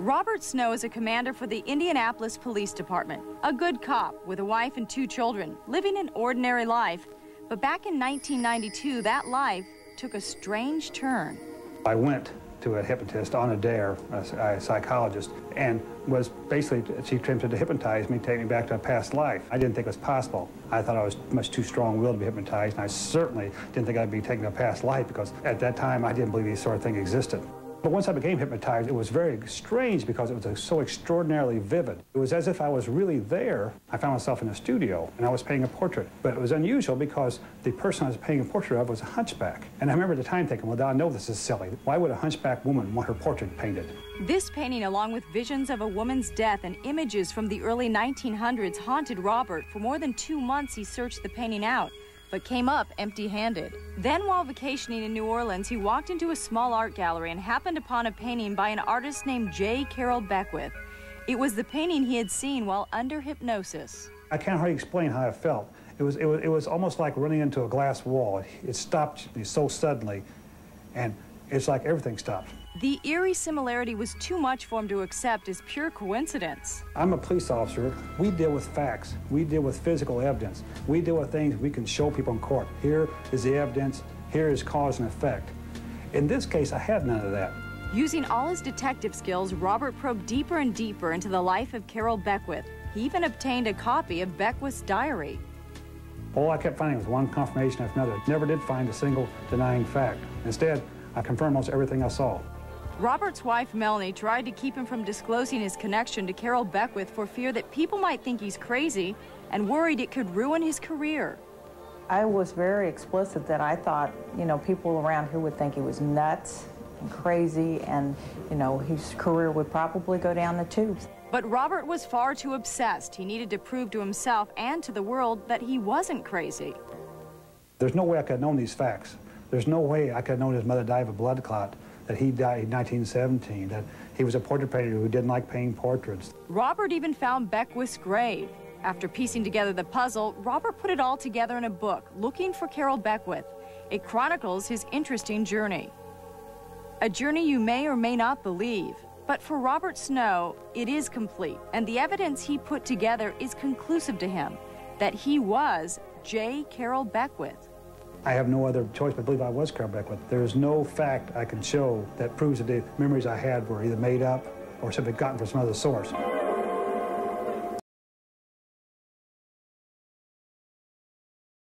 Robert Snow is a commander for the Indianapolis Police Department, a good cop with a wife and 2 children, living an ordinary life. But back in 1992, that life took a strange turn. I went to a hypnotist on a dare, a psychologist, and was basically, she attempted to hypnotize me, take me back to a past life. I didn't think it was possible. I thought I was much too strong-willed to be hypnotized, and I certainly didn't think I'd be taking a past life, because at that time I didn't believe these sort of things existed. But once I became hypnotized, it was very strange because it was so extraordinarily vivid. It was as if I was really there. I found myself in a studio, and I was painting a portrait. But it was unusual because the person I was painting a portrait of was a hunchback. And I remember at the time thinking, well, I know this is silly. Why would a hunchback woman want her portrait painted? This painting, along with visions of a woman's death and images from the early 1900s, haunted Robert. For more than 2 months, he searched the painting out, but came up empty-handed. Then, while vacationing in New Orleans, he walked into a small art gallery and happened upon a painting by an artist named J. Carroll Beckwith. It was the painting he had seen while under hypnosis. I can't hardly explain how I felt. It was almost like running into a glass wall. It stopped me so suddenly, and it's like everything stopped. The eerie similarity was too much for him to accept as pure coincidence. I'm a police officer. We deal with facts. We deal with physical evidence. We deal with things we can show people in court. Here is the evidence. Here is cause and effect. In this case, I had none of that. Using all his detective skills, Robert probed deeper and deeper into the life of Carroll Beckwith. He even obtained a copy of Beckwith's diary. All I kept finding was one confirmation after another. Never did find a single denying fact. Instead, I confirmed almost everything I saw. Robert's wife, Melanie, tried to keep him from disclosing his connection to Carroll Beckwith for fear that people might think he's crazy and worried it could ruin his career. I was very explicit that I thought, people around here would think he was nuts and crazy, and, his career would probably go down the tubes. But Robert was far too obsessed. He needed to prove to himself and to the world that he wasn't crazy. There's no way I could have known these facts. There's no way I could have known his mother died of a blood clot, that he died in 1917, that he was a portrait painter who didn't like painting portraits. Robert even found Beckwith's grave. After piecing together the puzzle, Robert put it all together in a book, Looking for Carroll Beckwith. It chronicles his interesting journey. A journey you may or may not believe. But for Robert Snow, it is complete, and the evidence he put together is conclusive to him, that he was J. Carroll Beckwith. I have no other choice but believe I was Carroll Beckwith. There is no fact I can show that proves that the memories I had were either made up or simply gotten from some other source.